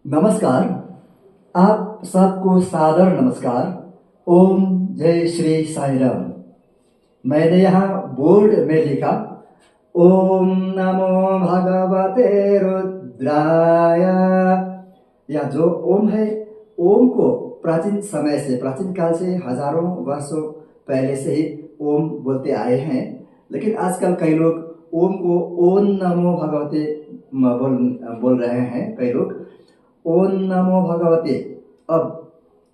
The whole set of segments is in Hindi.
नमस्कार। आप सबको सादर नमस्कार। ओम जय श्री साई राम। मैंने यहाँ बोर्ड में लिखा ओम नमो भगवते रुद्राय। यह जो ओम है, ओम को प्राचीन समय से, प्राचीन काल से, हजारों वर्षों पहले से ही ओम बोलते आए हैं। लेकिन आजकल कई लोग ओम को ओम नमो भगवते बोल रहे हैं। कई लोग ओम नमो भगवते। अब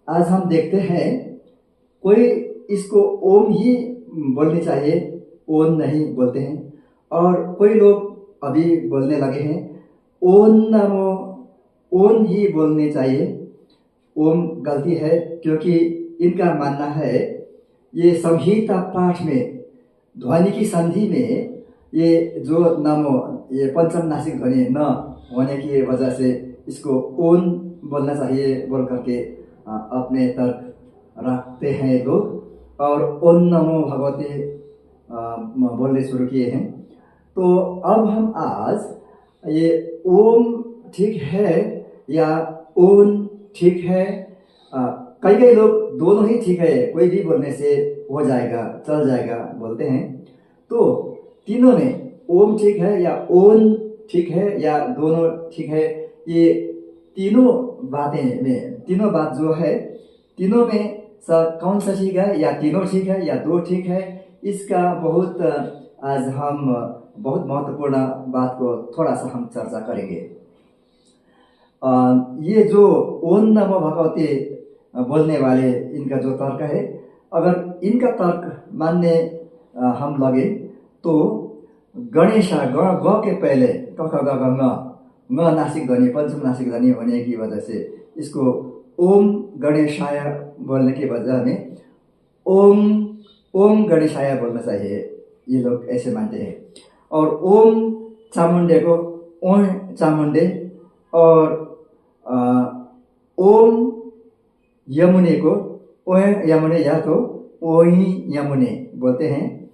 आज हम देखते हैं, कोई इसको ओम ही बोलनी चाहिए, ओम नहीं बोलते हैं। और कोई लोग अभी बोलने लगे हैं ओम नमो, ओम ही बोलनी चाहिए। ओम गलती है, क्योंकि इनका मानना है ये संहिता पाठ में ध्वनि की संधि में ये जो नमो, ये पंचम नासिक ध्वनि न होने की वजह से इसको ओम बोलना चाहिए बोल करके अपने तर्क रखते हैं लोग, और ओम नमो भगवते बोलने शुरू किए हैं। तो अब हम आज ये ओम ठीक है या ओम ठीक है, कई लोग दोनों ही ठीक है, कोई भी बोलने से हो जाएगा, चल जाएगा बोलते हैं। तो तीनों में ओम ठीक है या ओम ठीक है या दोनों ठीक है, ये तीनों बातें में, तीनों बात जो है, तीनों में कौन सा ठीक है, या तीनों ठीक है या दो ठीक है, इसका बहुत आज हम बहुत महत्वपूर्ण बात को थोड़ा सा हम चर्चा करेंगे। ये जो ओम नमो भगवते बोलने वाले इनका जो तर्क है, अगर इनका तर्क मानने हम लगे तो गणेश ग के पहले क ख ग घ ङ नासिक ध्वनि, पंचम नासिक ध्वनि होने की वजह से इसको ओम गणेशाय बोलने की वजह में ओम गणेशाय बोलना चाहिए, ये लोग ऐसे मानते हैं। और ओम चामुंडे को ओम चामुंडे, और ओम यमुने को ओह यमुने या तो ओही यमुने बोलते हैं।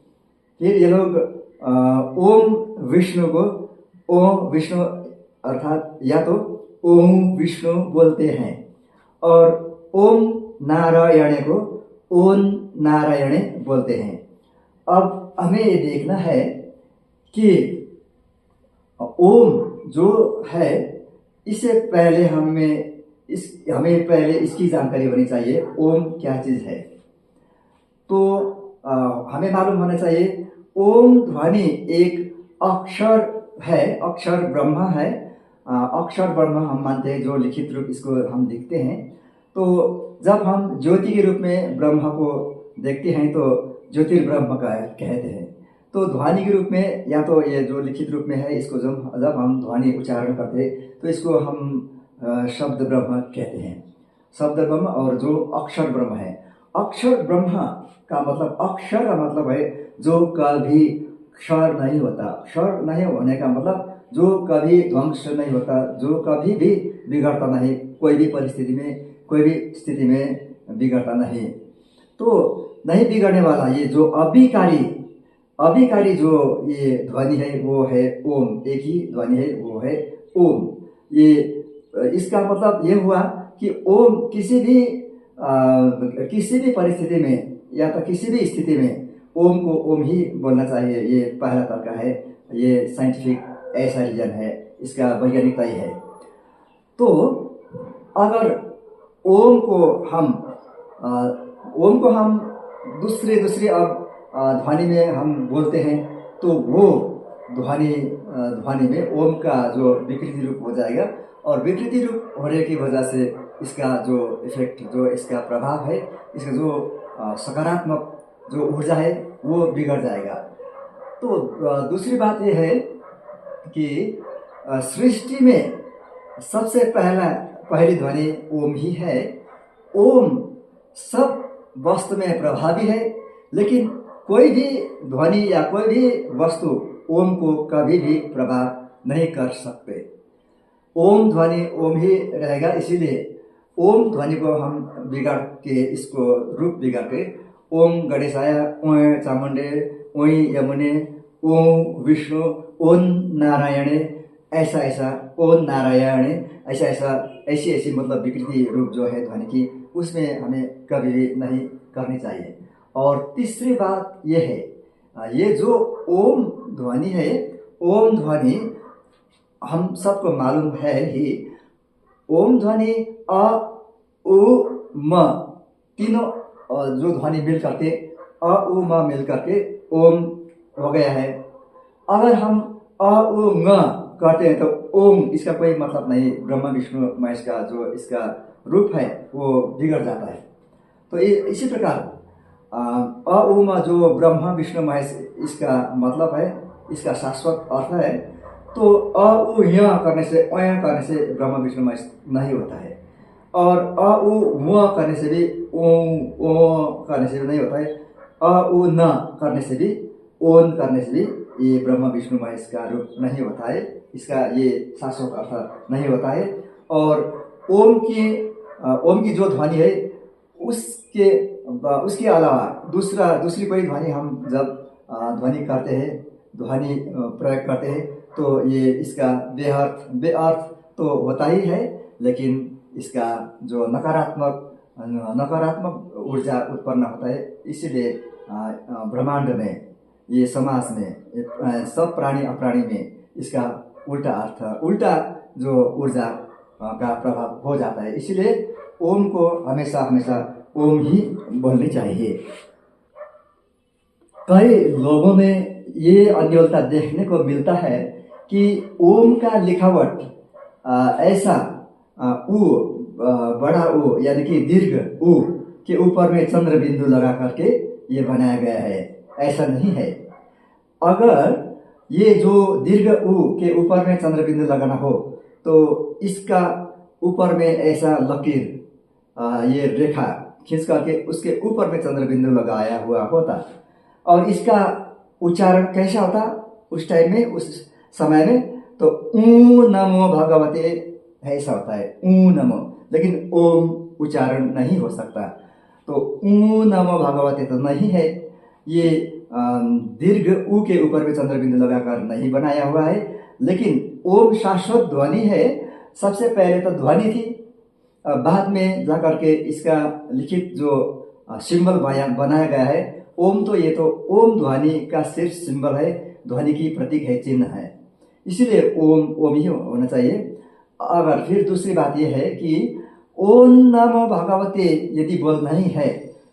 फिर ये लोग ओम विष्णु को ओम विष्णु अर्थात या तो ओम विष्णु बोलते हैं, और ओम नारायण को ओम नारायणे बोलते हैं। अब हमें ये देखना है कि ओम जो है, इससे पहले हमें पहले इसकी जानकारी होनी चाहिए, ओम क्या चीज़ है। तो हमें मालूम होना चाहिए ओम ध्वनि एक अक्षर है, अक्षर ब्रह्म है। अक्षर ब्रह्म हम मानते हैं, जो लिखित रूप इसको हम देखते हैं। तो जब हम ज्योति के रूप में ब्रह्म को देखते हैं तो ज्योतिर्ब्रह्म का कहते हैं। तो ध्वनि के रूप में, या तो ये जो लिखित रूप में है, इसको जब हम ध्वनि उच्चारण करते हैं तो इसको हम शब्द ब्रह्म कहते हैं, शब्द ब्रह्म। और जो अक्षर ब्रह्म है, अक्षर ब्रह्म का मतलब, अक्षर का मतलब है जो कभी क्षर नहीं होता। क्षर नहीं होने का मतलब जो कभी ध्वंस नहीं होता, जो कभी भी बिगड़ता नहीं, कोई भी परिस्थिति में, कोई भी स्थिति में बिगड़ता नहीं। तो नहीं बिगड़ने वाला ये जो अभिकारी जो ये ध्वनि है वो है ओम। एक ही ध्वनि है, वो है ओम। ये इसका मतलब ये हुआ कि ओम किसी भी परिस्थिति में या तो किसी भी स्थिति में ओम को ओम ही बोलना चाहिए। ये पहला तर्क है, ये साइंटिफिक ऐसा रीजन है, इसका वैज्ञानिकता ही है। तो अगर ओम को हम दूसरे अब ध्वनि में हम बोलते हैं तो वो ध्वनि में ओम का जो विकृति रूप हो जाएगा, और विकृति रूप होने की वजह से इसका जो इफेक्ट, जो इसका प्रभाव है, इसका जो सकारात्मक जो ऊर्जा है वो बिगड़ जाएगा। तो दूसरी बात यह है कि सृष्टि में सबसे पहली ध्वनि ओम ही है। ओम सब वस्तु में प्रभावी है, लेकिन कोई भी ध्वनि या कोई भी वस्तु ओम को कभी भी प्रभाव नहीं कर सकते। ओम ध्वनि ओम ही रहेगा। इसीलिए ओम ध्वनि को हम बिगाड़ के, इसको रूप बिगाड़ के ओम गणेशाय, ओं चामुंडे, ओं यमुने, ओम विष्णु, ओम नारायणे, ऐसा ऐसा, ओम नारायण, ऐसा ऐसा, ऐसी ऐसी मतलब विकृति रूप जो है ध्वनि की, उसमें हमें कभी भी नहीं करनी चाहिए। और तीसरी बात यह है, ये जो ओम ध्वनि है, ओम ध्वनि हम सबको मालूम है ही, ओम ध्वनि अ उ म तीनों जो ध्वनि मिल करके अ उ म मिल करके ओम हो गया है। अगर हम अ उ म कहते हैं तो ओम इसका कोई मतलब नहीं, ब्रह्मा विष्णु महेश का जो इसका रूप है वो बिगड़ जाता है। तो इसी प्रकार अ उ म जो ब्रह्मा विष्णु महेश इसका मतलब है, इसका शाश्वत अर्थ है। तो अ उ य करने से, अय करने से ब्रह्मा विष्णु महेश नहीं होता है। और अ उ म करने से भी, ओ करने से भी नहीं होता है। अ उ न करने से भी, ओन करने से भी ये ब्रह्मा विष्णु महेश का रूप नहीं होता है, इसका ये शाश्वत अर्थ नहीं होता है। और ओम की जो ध्वनि है, उसके अलावा दूसरी कोई ध्वनि हम जब ध्वनि करते हैं, ध्वनि प्रयोग करते हैं, तो ये इसका बेअर्थ तो होता ही है, लेकिन इसका जो नकारात्मक ऊर्जा उत्पन्न होता है। इसीलिए ब्रह्मांड में, ये समाज में, सब प्राणी अप्राणी में इसका उल्टा जो ऊर्जा का प्रभाव हो जाता है। इसीलिए ओम को हमेशा हमेशा ओम ही बोलनी चाहिए। कई लोगों में ये अन्योलता देखने को मिलता है कि ओम का लिखावट ऐसा उ, बड़ा उ यानी कि दीर्घ उ के ऊपर में चंद्र बिंदु लगा करके ये बनाया गया है, ऐसा नहीं है। अगर ये जो दीर्घ उ के ऊपर में चंद्र बिंदु लगाना हो तो इसका ऊपर में ऐसा लकीर, ये रेखा खींच करके उसके ऊपर में चंद्र बिंदु लगाया हुआ होता। और इसका उच्चारण कैसा होता उस टाइम में, उस समय में? तो ऊ नमो भगवते ऐसा होता है, ऊ नमो। लेकिन ओम उच्चारण नहीं हो सकता, तो ऊ नमो भगवते तो नहीं है। ये दीर्घ ऊ के ऊपर में चंद्र बिंदु लगाकर नहीं बनाया हुआ है। लेकिन ओम शाश्वत ध्वनि है। सबसे पहले तो ध्वनि थी, बाद में जाकर के इसका लिखित जो सिंबल बनाया गया है ओम, तो ये तो ओम ध्वनि का सिर्फ सिंबल है, ध्वनि की प्रतीक है, चिन्ह है। इसीलिए ओम ही होना चाहिए। अगर फिर दूसरी बात यह है कि ओम नमो भगवते यदि बोलना ही है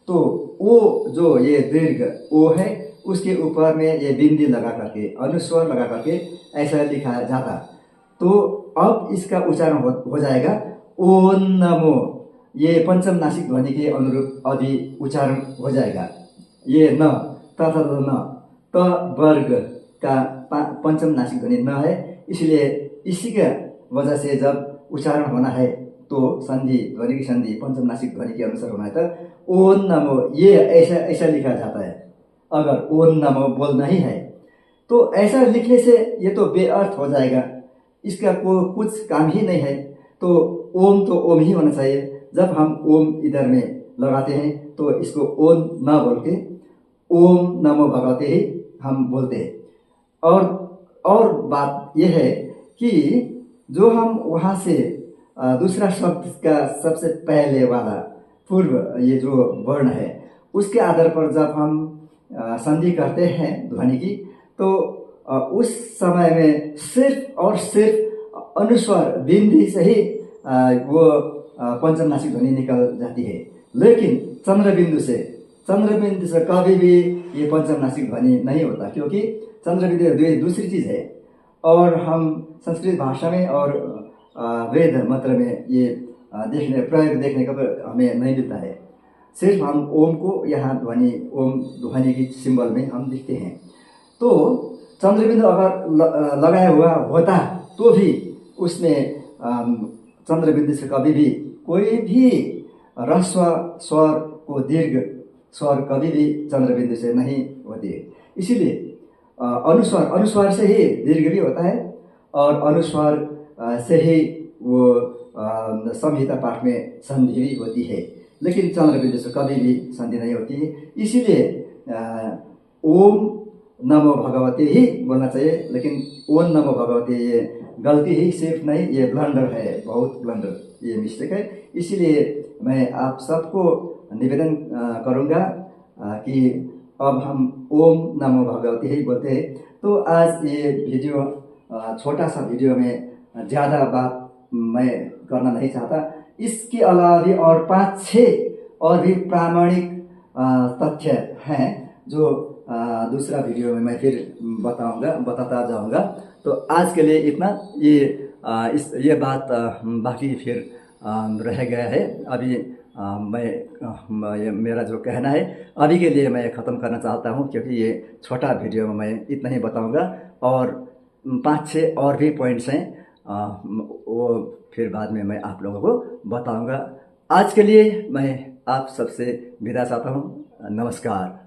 तो ओ जो ये दीर्घ ओ है उसके ऊपर में ये बिंदी लगा करके, अनुस्वर लगा करके ऐसा लिखा जाता, तो अब इसका उच्चारण हो जाएगा ओम नमो। ये पंचम नासिक ध्वनि के अनुरूप अभी उच्चारण हो जाएगा। ये न तथा न त वर्ग का पंचम नासिक ध्वनि न है, इसलिए इसी के वजह से जब उच्चारण होना है तो संधि, ध्वनि की संधि पंचम नासिक ध्वनि के अनुसार होना है। तो ओम नमो ये ऐसा लिखा जाता है। अगर ओम नमो बोलना ही है तो ऐसा लिखने से ये तो बेअर्थ हो जाएगा, इसका कुछ काम ही नहीं है। तो ओम ही होना चाहिए। जब हम ओम इधर में लगाते हैं तो इसको ओम न बोल के ओम नमो भगवते ही हम बोलते हैं। और बात यह है कि जो हम वहाँ से दूसरा शब्द का सबसे पहले वाला पूर्व ये जो वर्ण है उसके आधार पर जब हम संधि करते हैं ध्वनि की, तो उस समय में सिर्फ और सिर्फ अनुस्वर बिंदी से ही वो पंचम नासिक ध्वनि निकल जाती है। लेकिन चंद्र बिंदु से कभी भी ये पंचम नासिक ध्वनि नहीं होता, क्योंकि चंद्र बिंदु दूसरी चीज है। और हम संस्कृत भाषा में और वेद मंत्र में ये प्रयोग देखने को हमें नहीं मिलता है। सिर्फ हम ओम को यहाँ ओम ध्वनि की सिंबल में हम दिखते हैं। तो चंद्र बिंदु अगर लगाया हुआ होता तो भी उसमें चंद्र बिंदु से कभी भी कोई भी ह्रस्व स्वर को दीर्घ स्वर कभी भी चंद्र बिंदु से नहीं होती है। इसीलिए अनुस्वार से ही दीर्घ भी होता है और अनुस्वार से ही वो संहिता पाठ में संधि भी होती है। लेकिन चंद्र बिंदु से कभी भी संधि नहीं होती है। इसीलिए ओम नमो भगवते ही बोलना चाहिए। लेकिन ओम नमो भगवते ये गलती ही सिर्फ नहीं, ये ब्लंडर है, बहुत ब्लंडर, ये मिस्टेक है। इसीलिए मैं आप सबको निवेदन करूँगा कि अब हम ओम नमो भगवती ही बोलते हैं। तो आज ये वीडियो छोटा सा वीडियो में ज़्यादा बात मैं करना नहीं चाहता। इसके अलावा भी और 5-6 और भी प्रामाणिक तथ्य हैं जो दूसरा वीडियो में मैं फिर बताता जाऊंगा। तो आज के लिए इतना। ये बात बाकी फिर रह गया है। अभी ये मेरा जो कहना है अभी के लिए मैं ख़त्म करना चाहता हूँ, क्योंकि ये छोटा वीडियो में मैं इतना ही बताऊंगा और 5-6 और भी पॉइंट्स हैं, वो फिर बाद में मैं आप लोगों को बताऊंगा। आज के लिए मैं आप सबसे विदा चाहता हूँ। नमस्कार।